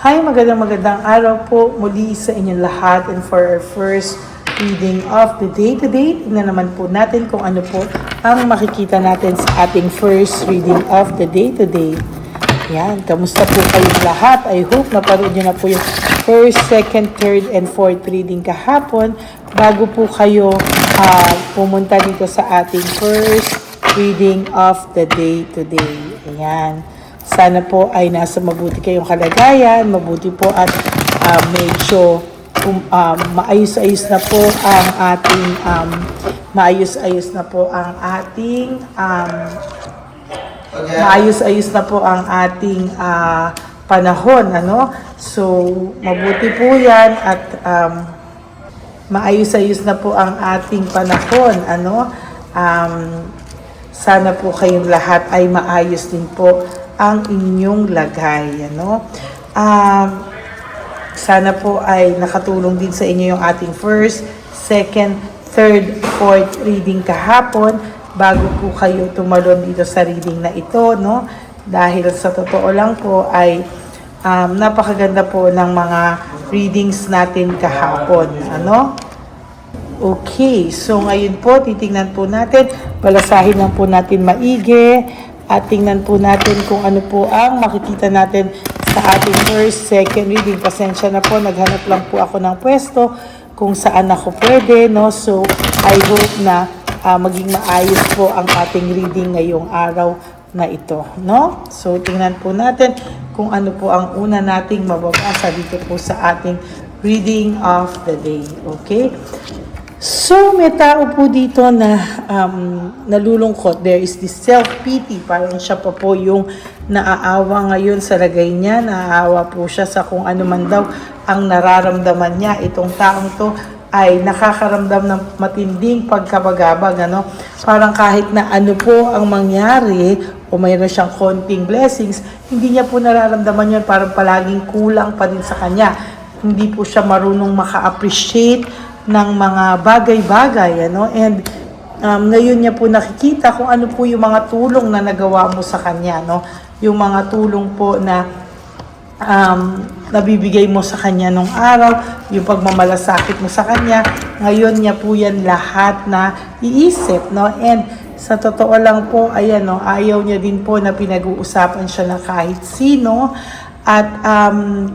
Hi, magandang araw po muli sa inyong lahat, and for our first reading of the day today, tingnan naman po natin kung ano po ang makikita natin sa ating first reading of the day today. Yan, kamusta po kayong lahat? I hope naparoon nyo na po yung first, second, third, and fourth reading kahapon bago po kayo pumunta dito sa ating first reading of the day today. Ayan. Sana po ay nasa mabuti kayong kalagayan, mabuti po at medyo maayos-ayos na po ang ating maayos-ayos na po ang ating panahon, ano? So mabuti po 'yan at maayos-ayos na po ang ating panahon, ano? Sana po kayong lahat ay maayos din po ang inyong lagay, ano? Sana po ay nakatulong din sa inyo yung ating first, second, third, fourth reading kahapon bago po kayo tumalon dito sa reading na ito, no? Dahil sa totoo lang po ay napakaganda po ng mga readings natin kahapon, ano? Okay, so ngayon po titingnan po natin, balasahin lang po natin maigi at tingnan po natin kung ano po ang makikita natin sa ating first, second reading. Pasensya na po, naghanap lang po ako ng pwesto kung saan ako pwede, no? So, I hope na maging maayos po ang ating reading ngayong araw na ito, no? So, tingnan po natin kung ano po ang una nating mababasa dito po sa ating reading of the day, okay? So, may tao po dito na nalulungkot. There is this self-pity. Parang siya pa po yung naaawa ngayon sa lagay niya. Naaawa po siya sa kung ano man daw ang nararamdaman niya. Itong taong to ay nakakaramdam ng matinding pagkabagabag. Ano? Parang kahit na ano po ang mangyari o mayroon siyang konting blessings, hindi niya po nararamdaman yun. Parang palaging kulang pa din sa kanya. Hindi po siya marunong maka-appreciate ng mga bagay-bagay, ano? And ngayon niya po nakikita kung ano po yung mga tulong na nagawa mo sa kanya, no? Yung mga tulong po na nabibigay mo sa kanya nung araw, yung pagmamalasakit mo sa kanya, ngayon niya po yan lahat na iisip, no? And sa totoo lang po, ayan, no, ayaw niya din po na pinag-uusapan siya na kahit sino. At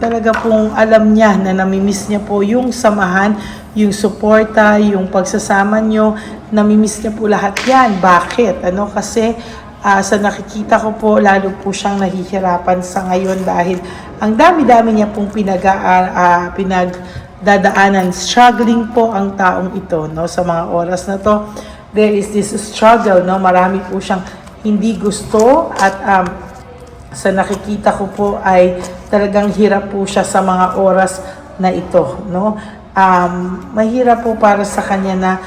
talaga pong alam niya na namimiss niya po yung samahan, yung suporta, yung pagsasama niyo, namimiss niya po lahat yan. Bakit? Ano? Kasi sa nakikita ko po, lalo po siyang nahihirapan sa ngayon dahil ang dami-dami niya pong pinagdadaanan. Struggling po ang taong ito, no? Sa mga oras na to, there is this struggle, no? Marami po siyang hindi gusto at sa nakikita ko po ay talagang hirap po siya sa mga oras na ito, no? Mahirap po para sa kanya na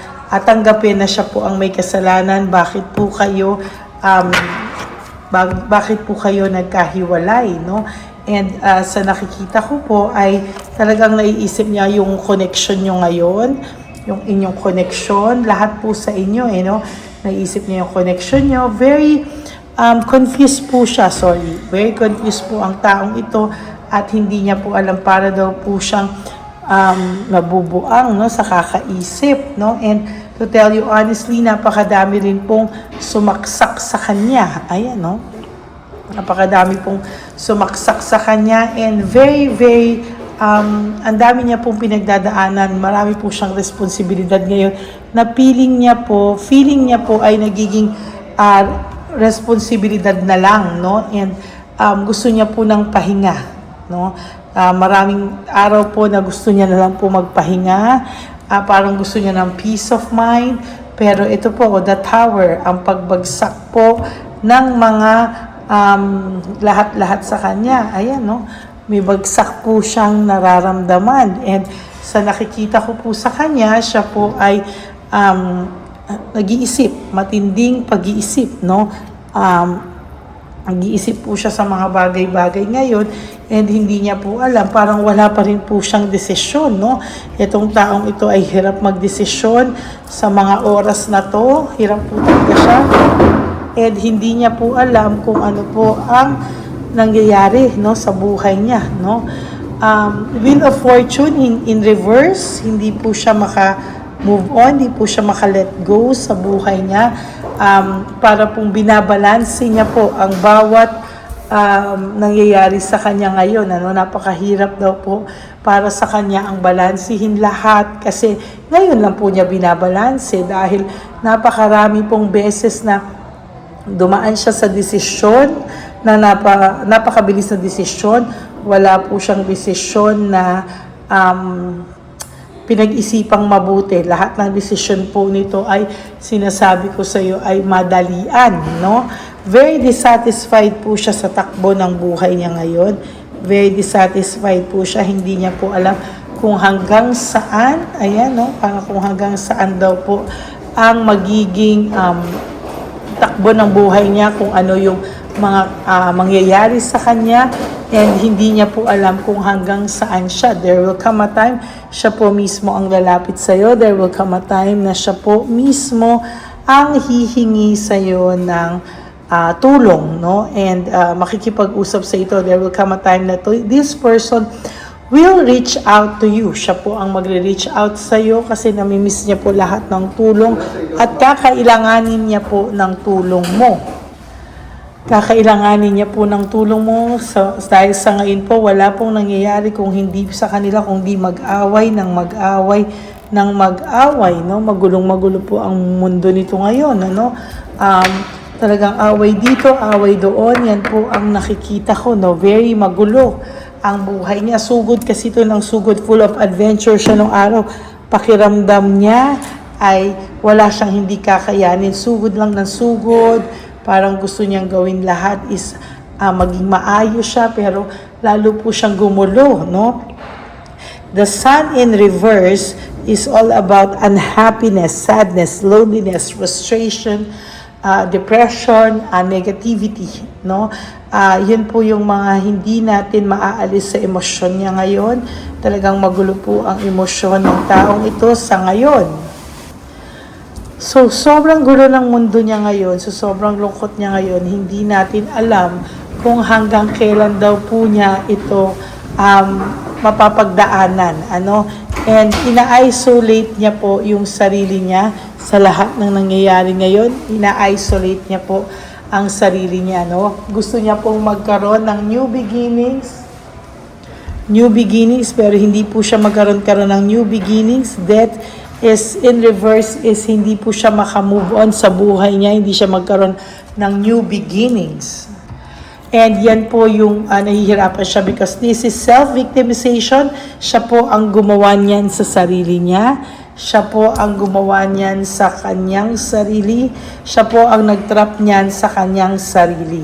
tanggapin na siya po ang may kasalanan. Bakit po kayo nagkahiwalay, no? And sa nakikita ko po ay talagang naiisip niya yung connection niyo ngayon, yung inyong connection, lahat po sa inyo, no? Naiisip niya yung connection niyo. Very confused po siya, very confused po ang taong ito at hindi niya po alam para daw po siyang nabubuang, no, sa kakaisip, no? And to tell you honestly, napakadami rin pong sumaksak sa kanya. Ayan, no? Napakadami pong sumaksak sa kanya and very ang dami niya pong pinagdadaanan. Marami po siyang responsibilidad ngayon na feeling niya po ay nagiging responsibilidad na lang, no? And gusto niya po ng pahinga, no? Maraming araw po na gusto niya na lang po magpahinga, parang gusto niya ng peace of mind, pero ito po, the tower, ang pagbagsak po ng mga lahat-lahat sa kanya, ayan, no? May bagsak po siyang nararamdaman, and sa nakikita ko po sa kanya, siya po ay nag-iisip, matinding pag-iisip, no? Nag-iisip po siya sa mga bagay-bagay ngayon and hindi niya po alam, parang wala pa rin po siyang desisyon, no? Itong taong ito ay hirap magdesisyon sa mga oras na to, hirap po talaga siya and hindi niya po alam kung ano po ang nangyayari, no, sa buhay niya, no. Wheel of Fortune in reverse, hindi po siya maka-move on, hindi po siya maka-let go sa buhay niya. Para pong binabalanse niya po ang bawat nangyayari sa kanya ngayon. Napakahirap daw po para sa kanya ang balansihin lahat kasi ngayon lang po niya binabalanse dahil napakarami pong beses na dumaan siya sa desisyon na napakabilis na desisyon. Wala po siyang desisyon na pinag-isipang mabuti. Lahat ng desisyon po nito ay sinasabi ko sa iyo ay madalian, no? Very dissatisfied po siya sa takbo ng buhay niya ngayon. Very dissatisfied po siya. Hindi niya po alam kung hanggang saan, ayan, no? Parang kung hanggang saan daw po ang magiging takbo ng buhay niya, kung ano yung mga mangyayari sa kanya, and hindi niya po alam kung hanggang saan siya. There will come a time, siya po mismo ang lalapit sa iyo. There will come a time na siya po mismo ang hihingi sa iyo ng tulong, no? And makikipag-usap sa ito. There will come a time na this person will reach out to you. Siya po ang magre-reach out sa iyo kasi namimiss niya po lahat ng tulong at kakailanganin niya po ng tulong mo. Kakailanganin niya po ng tulong mo dahil sa ngayon po wala pong nangyayari kung hindi sa kanila, kung di mag-away, no? Magulong-magulo po ang mundo nito ngayon, ano? Talagang away dito, away doon, yan po ang nakikita ko, no? Very magulo ang buhay niya. Sugod kasi ito ng sugod, full of adventure siya nung araw. Pakiramdam niya ay wala siyang hindi kakayanin. Sugod lang ng sugod. Parang gusto niyang gawin lahat is maging maayos siya, pero lalo po siyang gumulo, no? The Sun in reverse is all about unhappiness, sadness, loneliness, frustration, depression, negativity, no? Yun po yung mga hindi natin maaalis sa emosyon niya ngayon. Talagang magulo po ang emosyon ng taong ito sa ngayon. So, sobrang gulo ng mundo niya ngayon, sobrang lungkot niya ngayon, hindi natin alam kung hanggang kailan daw po niya ito mapapagdaanan, ano? And ina-isolate niya po yung sarili niya sa lahat ng nangyayari ngayon. Ina-isolate niya po ang sarili niya, no? Gusto niya pong magkaroon ng new beginnings, pero hindi po siya magkaroon ng new beginnings. Death is in reverse, is hindi po siya makamove on sa buhay niya, hindi siya magkaroon ng new beginnings. And yan po yung nahihirapan siya because this is self-victimization. Siya po ang gumawa niyan sa sarili niya. Siya po ang gumawa niyan sa kanyang sarili. Siya po ang nag-trap niyan sa kanyang sarili.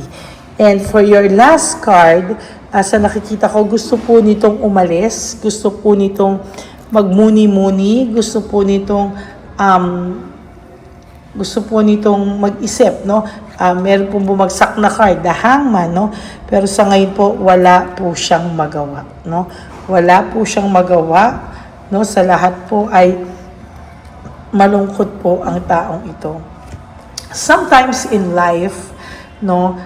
And for your last card, sa nakikita ko, gusto po nitong umalis. Gusto po nitong magmuni-muni, gusto po nitong mag-isip, no? Meron pong bumagsak na card, the Hangman, no? Pero sa ngayon po wala po siyang magawa, no? Wala po siyang magawa, no? Sa lahat po ay malungkot po ang taong ito. Sometimes in life, no,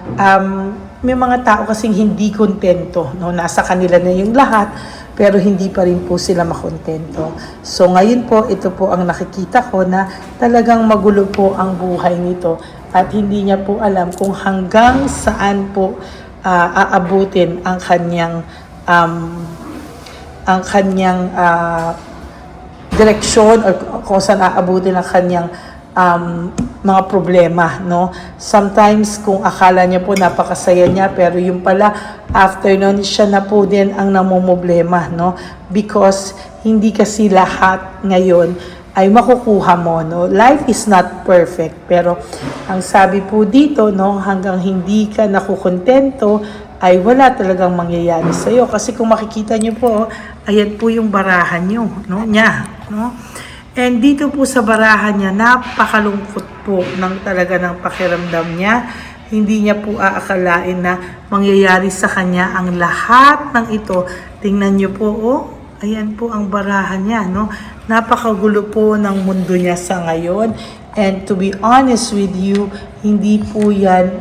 may mga tao kasing hindi kontento, no? Nasa kanila na yung lahat, pero hindi pa rin po sila makontento. So ngayon po, ito po ang nakikita ko na talagang magulo po ang buhay nito at hindi niya po alam kung hanggang saan po aabutin ang kanyang direksyon or kung saan aabutin ang kanyang mga problema, no? Sometimes kung akala niya po napakasaya niya, pero yung pala after nun siya na po din ang namumblema, no? Because hindi kasi lahat ngayon ay makukuha mo, no? Life is not perfect, pero ang sabi po dito, no, hanggang hindi ka nakukontento ay wala talagang mangyayari sa iyo. Kasi kung makikita niyo po, ayan po yung barahan niyo, no, niya, no? And dito po sa barahan niya, napakalungkot po talaga ng pakiramdam niya. Hindi niya po aakalain na mangyayari sa kanya ang lahat ng ito. Tingnan niyo po, oh, ayan po ang barahan niya, no? Napakagulo po ng mundo niya sa ngayon. And to be honest with you, hindi po yan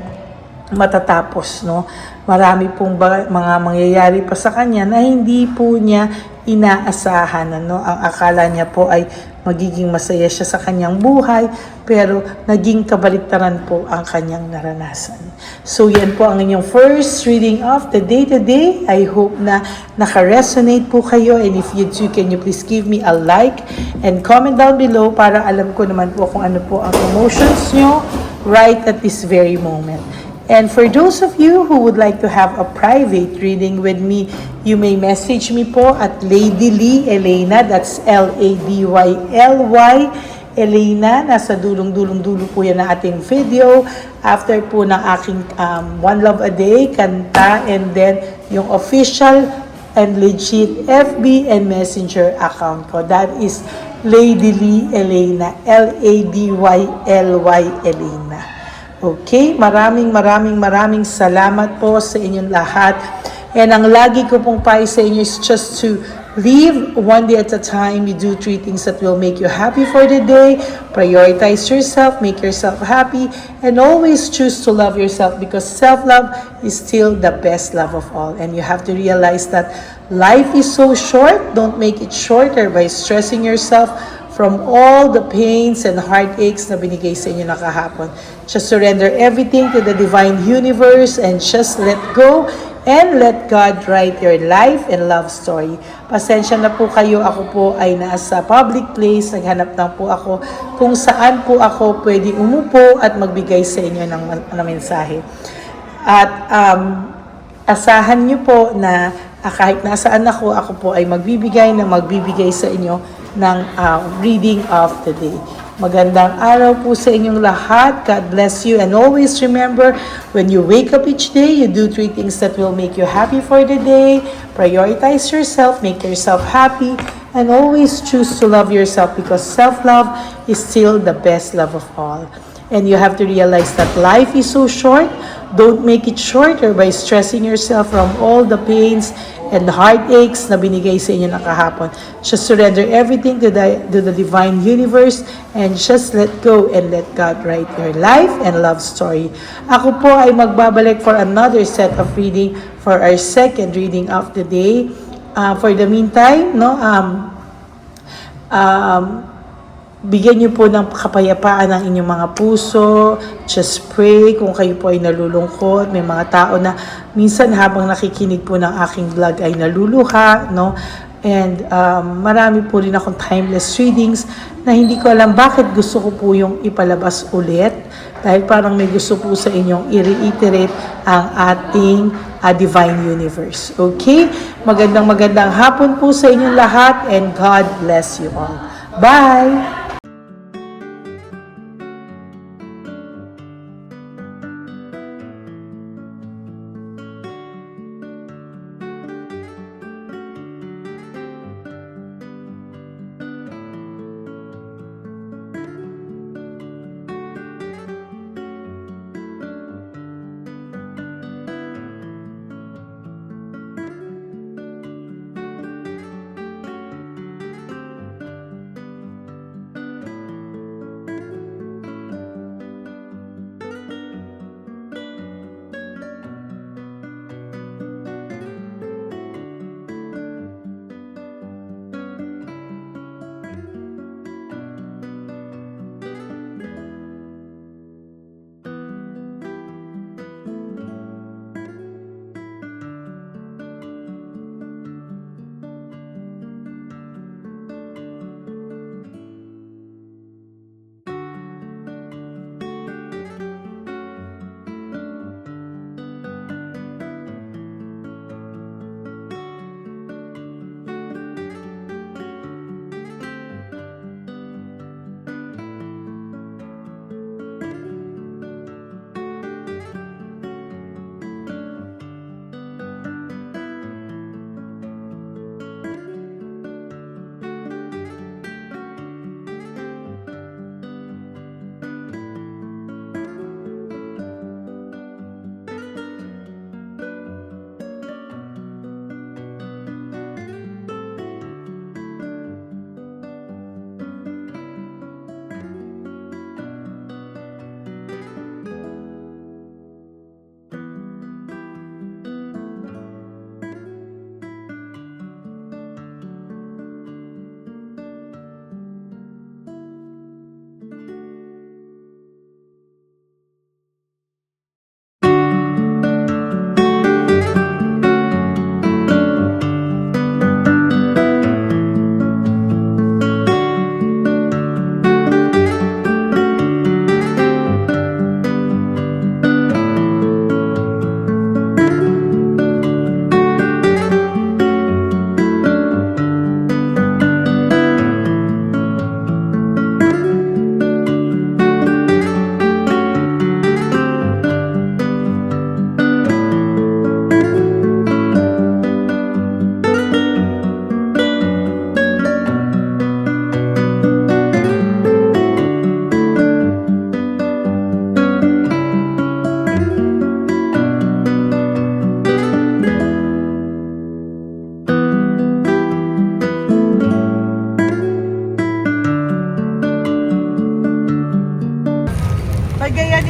matatapos, no? marami pong mga mangyayari pa sa kanya na hindi po niya inaasahan. Ang akala niya po ay magiging masaya siya sa kanyang buhay, pero naging kabaliktaran po ang kanyang naranasan. So yan po ang inyong first reading of the day today. I hope na naka-resonate po kayo, and if you do, can you please give me a like and comment down below para alam ko naman po kung ano po ang emotions nyo right at this very moment. And for those of you who would like to have a private reading with me, you may message me po at Lady Lee Elena, that's Ladyly Elena. Nasa dulong-dulo po yan na ating video. After po ng aking One Love a Day, kanta, and then yung official and legit FB and Messenger account ko. That is Lady Lee Elena, Ladyly Elena. Okay, maraming salamat po sa inyong lahat. And ang lagi ko pong payo sa inyo is just to live one day at a time. You do 3 things that will make you happy for the day. Prioritize yourself, make yourself happy, and always choose to love yourself, because self-love is still the best love of all. And you have to realize that life is so short. Don't make it shorter by stressing yourself from all the pains and heartaches na binigay sa inyo na kahapon. Just surrender everything to the divine universe and just let go and let God write your life and love story. Pasensya na po kayo, ako po ay nasa public place, naghanap lang po ako kung saan po ako pwede umupo at magbigay sa inyo ng mensahe. At asahan niyo po na kahit nasaan ako po ay magbibigay sa inyo ng reading of the day. Magandang araw po sa inyong lahat. God bless you, and always remember, when you wake up each day, you do 3 things that will make you happy for the day. Prioritize yourself, make yourself happy, and always choose to love yourself, because self-love is still the best love of all. And you have to realize that life is so short. Don't make it shorter by stressing yourself from all the pains and the heartaches na binigay sa inyo na kahapon. Just surrender everything to the divine universe and just let go and let God write your life and love story. Ako po ay magbabalik for another set of reading for our second reading of the day. For the meantime, bigyan niyo po ng kapayapaan ang inyong mga puso. Just pray kung kayo po ay nalulungkot. May mga tao na minsan habang nakikinig po ng aking vlog ay naluluha, And marami po rin akong timeless readings na hindi ko alam bakit gusto ko po yung ipalabas ulit. Dahil parang may gusto po sa inyong i-reiterate ang ating divine universe. Okay? Magandang hapon po sa inyong lahat, and God bless you all. Bye!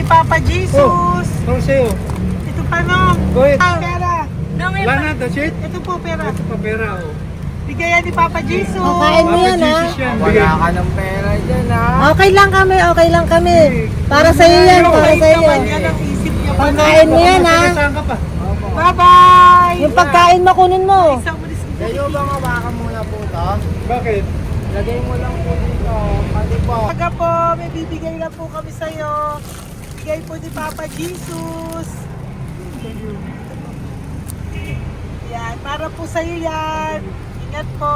ni Papa Jesus. How sa'yo? Ito pa no. Go ahead. Pera. Wala na, that's it? Ito po pera. Ito pa pera, oh. Bigayan ni Papa Jesus. Kain mo yan, ha? Jesus yan. Bigay. Wala ka ng pera dyan, ha? Okay lang kami. Para sa iyo yan, para sa iyo. Naman yan ang isip niyo. Pagkain mo yan, ha? Saan ka pa? Bye-bye. Yung pagkain mo, kunin mo. Isang ulis dito. Sa'yo bang hawakan muna po to? Bakit? Lagay mo lang po dito. Pati po. Taga po, may bibigay lang po kami sa'yo. Bigay po ni Papa Jesus. Yan, para po sa'yo yan. Ingat po.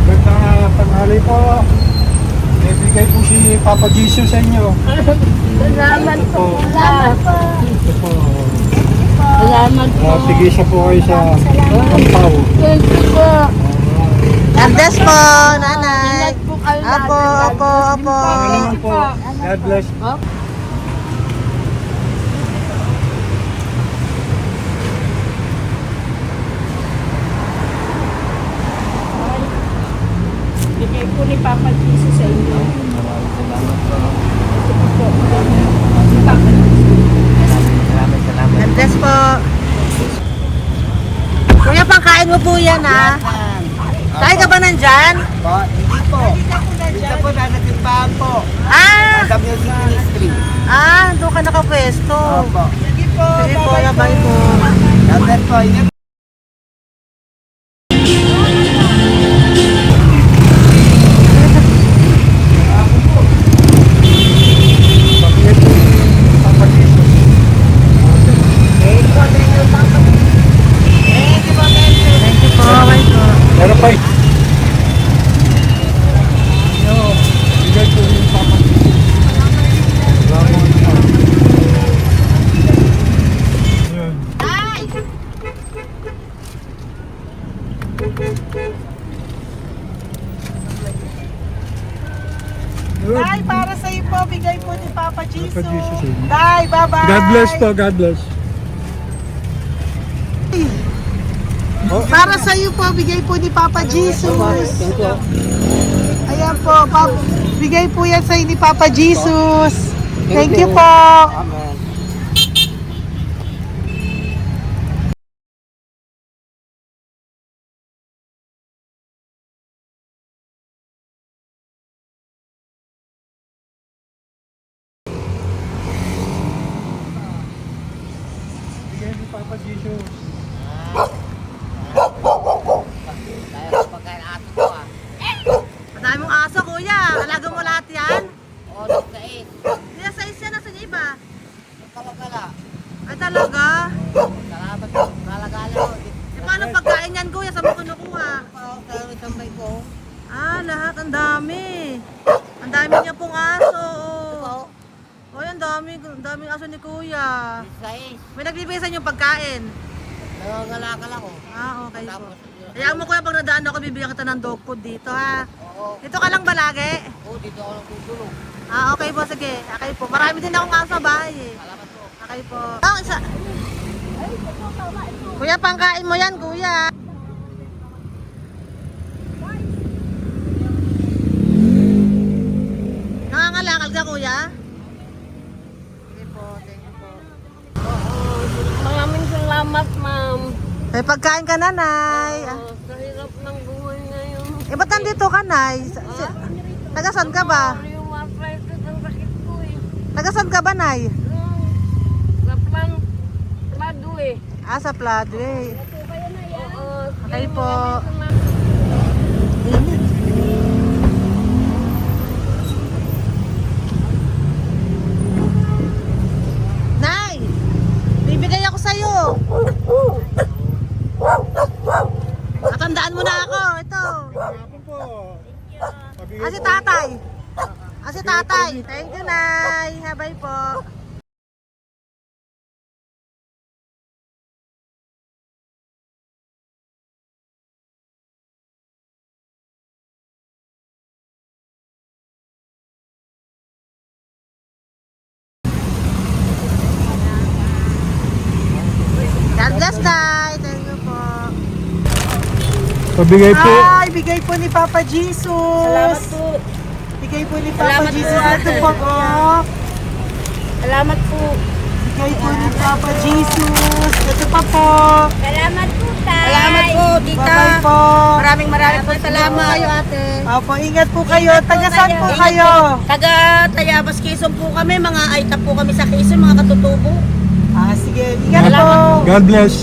Magandang tanghali po. May bigay po si Papa Jesus sa inyo. Salamat po. Ito po. Salamat Sige siya po kayo sa Ampaw. Thank you po. God bless po, nanay. Apo. Pangalaman po. God bless. Bigay po ni Papa Jesus sa inyo. Salamat. God bless po. Kuya, pangkain mo po yan, ha? Kain ka ba nandyan? Po, hindi po. Dito po, nanatimbahan po. Ah! Music Ministry. Doon ka nakapwesto. Opo. Sige po, bye-bye po. Dapat po, ingat. Pabigay po si Papa Jesus. Thank you po, bye po. Meron pa eh. Bigay po ni Papa Jesus. Yun. Yun. Day, para sa iyo po, bigay po ni Papa Jesus. Papa Jesus, eh. Day, bye-bye. God bless po, God bless. Para sa iyo po, bigay po ni Papa Jesus. Ayan po, bigay po yan sa ni Papa Jesus. Thank you po. Amen. Bigay ni Papa Jesus. Kaya pagkain ato ko, ah. Madami mong aso, kuya. Alaga mo lahat yan. O, nagkait. Kaya sa isya, nasa niya iba. Kalagala. Ay talaga? Salamat po. Kalagala ko. E paano pagkain yan, kuya? Saan mo kinukuha? Sa tambay ko. Lahat. Ang dami. Ang dami niya pong aso. Ito, Oy, ang daming aso ni kuya. sais. May nagbibigay sa inyo pagkain. Nangangalakal ako. Okay po. Tapos, Kaya mo kuya, pag nadaan ako, bibigyan kita ng dog food dito, ha? oo. Dito ka lang ba lagi? Oo, dito ako lang tutulog. Okay po, sige. Okay po. Marami din akong aso sa bahay, eh. Salamat po. Okay po. Isa. Kuya, pangkain mo yan, kuya. Nangangalakal ka, kuya? Sige po, thank you po. Maraming salamat, ma'am. May pagkain ka, nanay. Sa hirap ng buhay ngayon. Ba't nandito ka, nay? Tagasan ka ba? Yung arthritis ang sakit ko eh. Tagasan ka ba, nay? Sa plado eh. Sa Pladway. Oo. Okay po. Nay! Bibigay ako sa'yo. Natandaan mo na ako. Ito. Hapon po. Pabigay Si po. tatay. Si tatay. Thank you, Nay. Habay po. God bless, Nay. Thank you po. Pabigay po. Ay, bigay po ni Papa Jesus. Salamat po. Bigay po ni Papa Salamat po, Jesus. ate. Ito po, oh. Salamat po. Bigay po ni Papa Jesus. Ito pa po. Salamat po, Tay. Salamat po, tita. Bye-bye po. Maraming po salamat. Kayo, ate. Opo, ingat po kayo. Taga saan po Ingat kayo? po. Taga Tayabas, Quezon po kami. Mga aita po kami sa Quezon, mga katutubo. Sige, ingat po. Salamat God bless.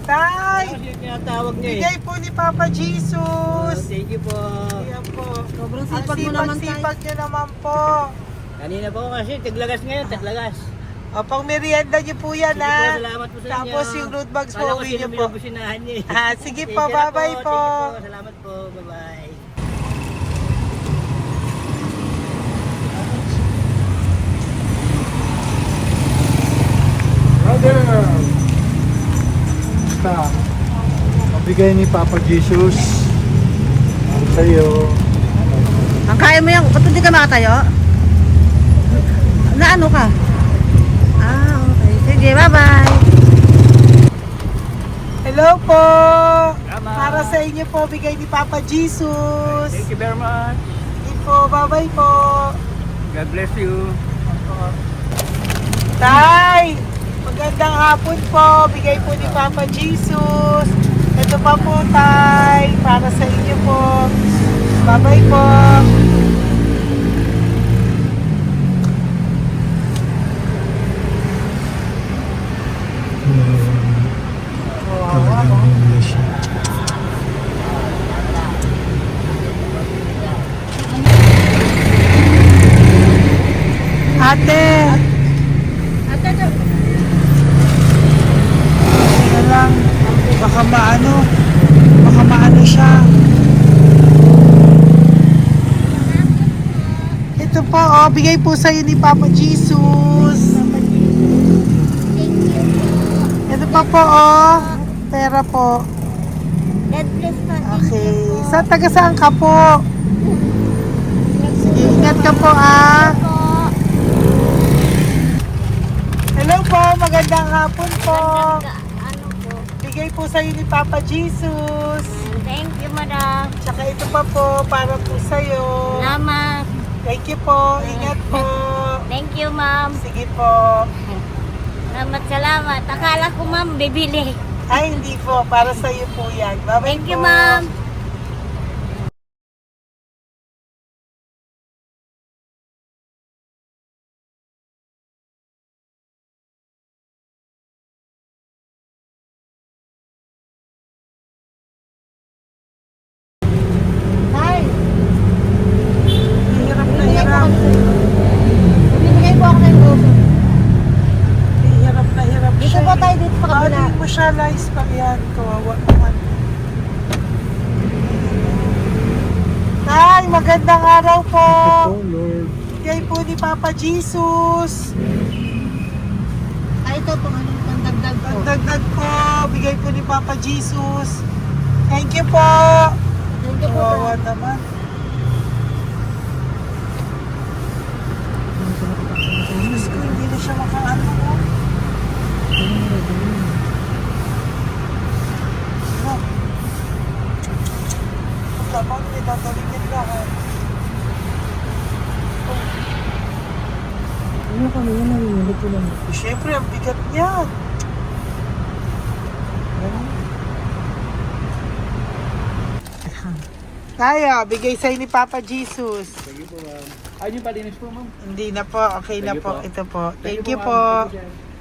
Tay, Tinatawag niya bigay po ni Papa Jesus. Thank you po. Ayan po. Sobrang Ang sipag mo naman, Tay. sipag niyo naman po. Kanina po kasi, taglagas ngayon, taglagas. O, pang merienda niyo po yan, Sige po, ha? salamat po sa inyo. Tapos yung road bags po, Kala ko uwi sino niyo po. binubusinahan niya eh. Sige Thank po, you na bye-bye po. Thank you po, salamat po, bye-bye. Brother! Basta, mabigay ni Papa Jesus. Ang sa'yo. Ang kaya mo yan. Ba't hindi ka makatayo? Na ano ka? Okay. Sige, bye-bye. Hello po. Tama. Para sa inyo po, bigay ni Papa Jesus. Thank you very much. Sige po, bye-bye po. God bless you. Tay, magandang hapon po. Bigay po ni Papa Jesus. Ito pa po, Tay. Para sa inyo po. Bye-bye po. Ate. Teka lang. Baka maano siya. Ito po, bigay po sa'yo ni Papa Jesus. Ito pa po, pera po. God bless po. Okay. Taga saan ka po? Sige, ingat ka po, Hello po, magandang hapon po. Ano po? Bigay po sa'yo ni Papa Jesus. Thank you, madam. Tsaka ito pa po, para po sa'yo. Salamat. Thank you po, ingat po. Thank you, ma'am. Sige po. Salamat. Akala ko, ma'am, bibili. Ay, hindi po, para sa'yo po yan. Bye-bye Thank you, po. ma'am. Hirap na hirap. Binigay po ako ng uso. Hirap na hirap Dito siya. po tayo, dito sa kabila. Hindi mo siya lies pa yan. Kawawa naman. Tay, magandang araw po. Oh, Lord. Bigay po ni Papa Jesus. Ito po, ano yung dagdag po. Dagdag po. Bigay po ni Papa Jesus. Thank you po. Thank you po. Kawawa naman. Diyos ko, hindi na siya makaano. Dapat may dadalhin yung lahat. Ano kami yan, nanginginig ko lang. Siyempre, ang bigat niyan. Kaya, bigay sa'yo ni Papa Jesus. Thank you po, ma'am. Ayun yung palinis po, ma'am. Hindi na po, okay na Thank you po. po. Ito po. Thank you ma'am. po. Thank you, sir.